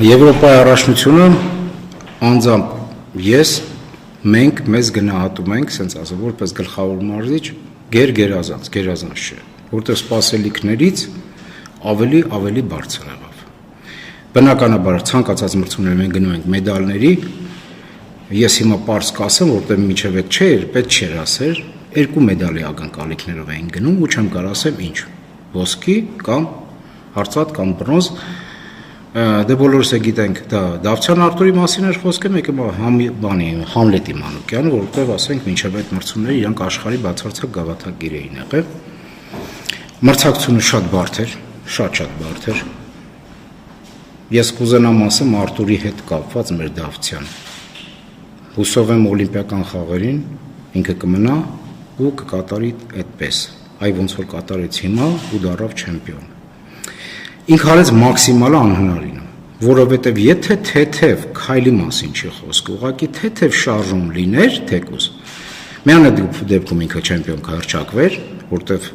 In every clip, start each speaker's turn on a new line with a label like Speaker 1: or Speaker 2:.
Speaker 1: Եվրոպայի առաջնությունը անձամբ ես մենք մեզ գնահատում ենք, ասենց ասեմ, որպես գլխավոր մարզիչ գերազանց չէ, որտեղ սպասելիքներից ավելի բարձր եղավ։ Բնականաբար ցանկացած մրցումներ մենք գնում ենք մեդալների, ես հիմա պարզ կասեմ, որտեղ մինչև այդ չէր, պետք չէր ասել, 2 մեդալի ակնկալիքներով էին գնում ու չեմ կարող ասեմ ինչ, ոսկի կամ արծաթ կամ բրոնզ, դե բոլորս է գիտենք, դա Դավթյան Արտուրի մասին էր խոսքը, մեկը Համլետի Մանուկյանը, որտեղ ասենք մինչև այդ մրցումները իրանք աշխարհի բացարձակ գավաթակիր էին եղել։ Մրցակցությունը շատ բարդ էր, շատ բարդ էր։ Ես կուզենամ ասեմ Արտուրի հետ կապված մեր Դավթյան։ Հուսով եմ օլիմպիական խաղերին ինքը կմնա ու կկատարի այդպես, այ ոնց որ կատարեց հիմա ու դառավ չեմպիոն։ Ինքը արեց մաքսիմալը անհնարինը, որովհետև եթե թեթև քայլի մասին չի խոսք, ուղղակի թեթև շարժում լիներ թեկուզ, միանա դեպքում ինքը չեմպիոն կհռչակվեր, որտեղ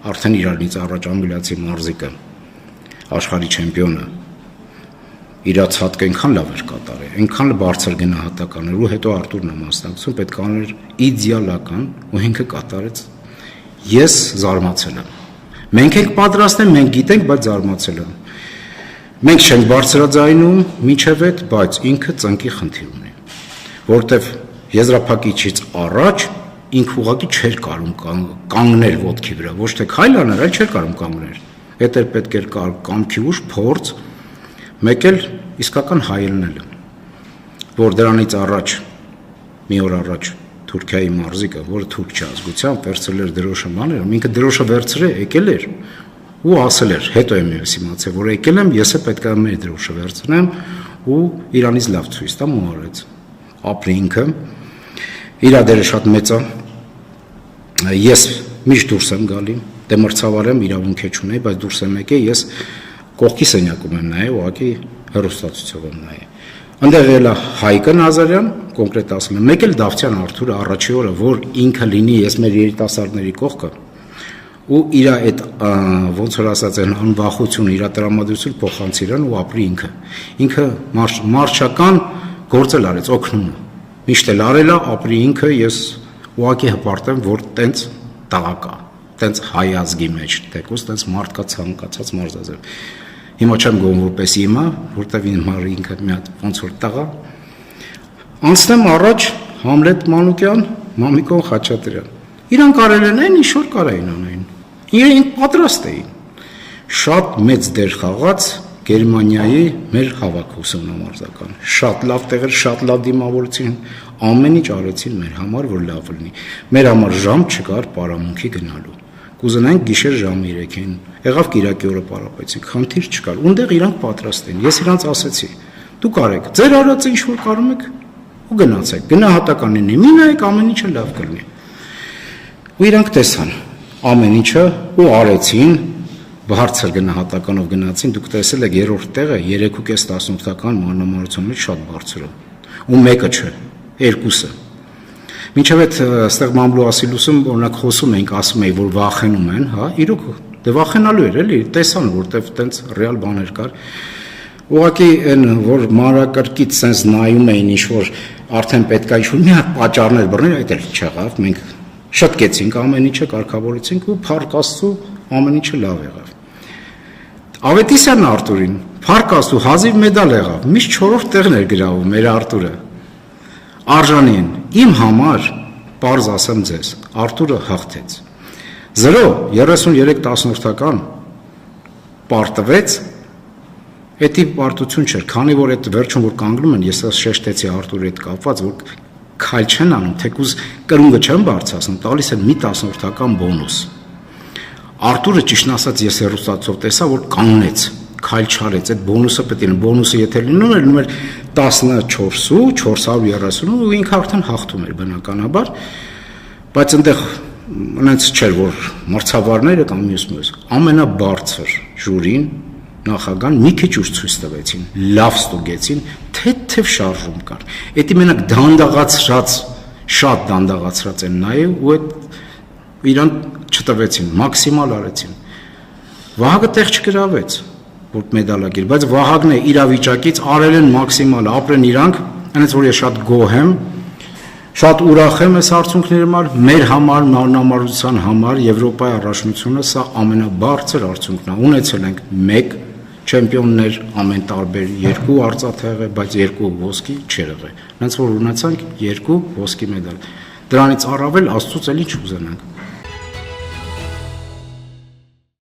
Speaker 1: արդեն իրանից առաջ անգլիացի մարզիկը աշխարհի չեմպիոնը իր ցածկը այնքան լավ էր կատարել, այնքան բարձր գնահատական էր ու հետո Արտուրն է մասնակցում, պետք է աներ իդեալական ու ինքը կատարեց։ Ես զարմացել եմ։ Մենք ենք պատրաստ ենք, մենք գիտենք, բայց զարմացել եմ։ Մենք չենք բարձրաձայնում մինչև այդ, բայց ինքը ծնկի խնդիր ունի, որտեվ եզրափակիչից առաջ ինքը ուղղակի չէր կարող կանգնել ոտքի վրա, ոչ թե քայլ անել, այլ չէր կարող կանգնել։ Այդ էր պետք էր կամքի ուժ, փորձ, մեկ էլ իսկական հայելնել, որ դրանից առաջ, մի օր առաջ Թուրքիայի մարզիկը, որը թուրք չէ ազգությամբ, վերցրել էր դրոշը մաները, ինքը դրոշը վերցրել, եկել էր ու ասել էր, հետո եմ ես իմացել, որ եկել եմ, ես է պետք է մեր դրոշը վերցնեմ ու Իրանից լավ ցույց տամ ու արեց։ Ապրի ինքը, իր դերը շատ մեծ է։ Ես միշտ դուրս եմ գալի, դե մրցավար եմ, իրավունք չունեի, բայց դուրս եմ եկել, ես կողքի սենյակում եմ նայել, ուղղակի հեռուստացույցով եմ նայել։ Այնտեղ էլ Հայկը Նազարյան, կոնկրետ ասում եմ, մեկ էլ Դավթյան Արտուրը առաջի օրը, որ ինքը լինի ես մեր երիտասարդների կողքը, ու իր այդ ոնց որ ասած են անվախություն, իր տրամադրություն փոխանցի իրան ու ապրի ինքը։ Ինքը մարշական գործ էլ արեց, օգնում է։ Միշտ էլ արել է, ապրի ինքը, ես ուղղակի հպարտեմ, որ տենց տղա կա, տենց հայ ազգի մեջ, թեկուզ տենց մարդ կա ցանկացած մարզազև։ Հիմա չեմ գոհ որպես հիմա, որտեվ ինքը մի հատ ոնց որ տղա։ Անցնեմ առաջ Համլետ Մանուկյան, Մամիկոն Խաչատրյան։ Իրանք արել են այն ինչ որ կարային անեն։ Իրենք պատրաստ էին։ Շատ մեծ դեր խաղաց Գերմանիայի մեր հավաք ուսումնամարզական։ Շատ լավ տեղեր, շատ լավ դիմավորեցին, ամեն ինչ արեցին մեր համար, որ լավ լինի։ Մեր համար ժամ չկար պարամունքի գնալու։ Կուզենանք գիշեր ժամը 3-ին, եղավ Կիրակի օրը պարապեցինք, խնդիր չկար, ունդեղ իրանք պատրաստ են, ես իրանց ասեցի, դուք արեք, ձեր արած ինչ որ կարում եք ու գնացեք, գնահատական լինի, մի նայեք ամեն ինչը լավ կլինի։ Ու իրանք տեսան ամեն ինչը ու արեցին, բարձր գնահատականով գնացին, դուք տեսել եք երրորդ տեղը 3.5-18-ական մանրամասնությունից շատ բարձր է, ու մեկը չէ, երկուսը։ Մինչև այդ ստեղ Մամլու Ասիլուսում օրինակ խոսում էինք, ասում էի, որ վախենում են, հա, իրոք դե վախենալու էր էլի, տեսան, որտեվ տենց ռեալ բաներ կար։ Ուղղակի այն որ մանրակրկիտ sense նայում էին ինչ որ արդեն պետք է ինչ որ մի հատ պատճառներ բռնել, այդ էլ չեղավ, մենք շտկեցինք ամեն ինչը, կարգավորեցինք ու փառք Աստծո ամեն ինչը լավ եղավ։ Ավետիսյան Արտուրին, փառք Աստծո հազիվ մեդալ եղավ, միշտ 4-րդ տեղն էր գրավում մեր Արտուրը։ Արժանի են, իմ համար, պարզ ասեմ ձեզ, Արտուրը հաղթեց։ 0-33-18-ական պարտվեց, էդի պարտություն չէր, քանի որ այդ վերջում որ կանգնում են, ես շեշտեցի Արտուրի հետ կապված, որ քայլ չեն անում, թեկուզ կրունգը չեն բարձրացնում, տալիս են մի 10-ական բոնուս։ Արտուրը ճիշտն ասած ես հեռուստացով տեսա, որ կանգնեց, քայլ չարեց, այդ բոնուսը պետք է, բոնուսը եթե լինում էր 14-ու, 430-ու ու ինքը արդեն հաղթում էր բնականաբար, բայց այնտեղ այնց չէր, որ մրցավարները կամ մյուս ամենաբարձր ժյուրին նախագահան մի քիչ ուշ ցույց տվեցին, լավ ստուգեցին, թեթև շարժում կար։ Էդի մենակ դանդաղացրած, շատ դանդաղացրած են նայել ու այդ իրան չտվեցին, մաքսիմալ արեցին։ Վահագը տեղ չգրավեց, որ մեդալա գիր, բայց Վահագնն է իրավիճակից արել են մաքսիմալը, ապրեն իրանք, այնպես որ ես շատ գոհ եմ, շատ ուրախ եմ այս արդյունքների համար, մեր համար, մարմնամարզության համար Եվրոպայի առաջնությունը սա ամենաբարձր արդյունքն է, ունեցել ենք 1 չեմպիոններ ամեն տարբեր 2 արծաթե, բայց 2 ոսկի չեր եղել, այնպես որ ունեցանք 2 ոսկի մեդալ, դրանից առավել Աստծուց էլ ինչ ուզենանք։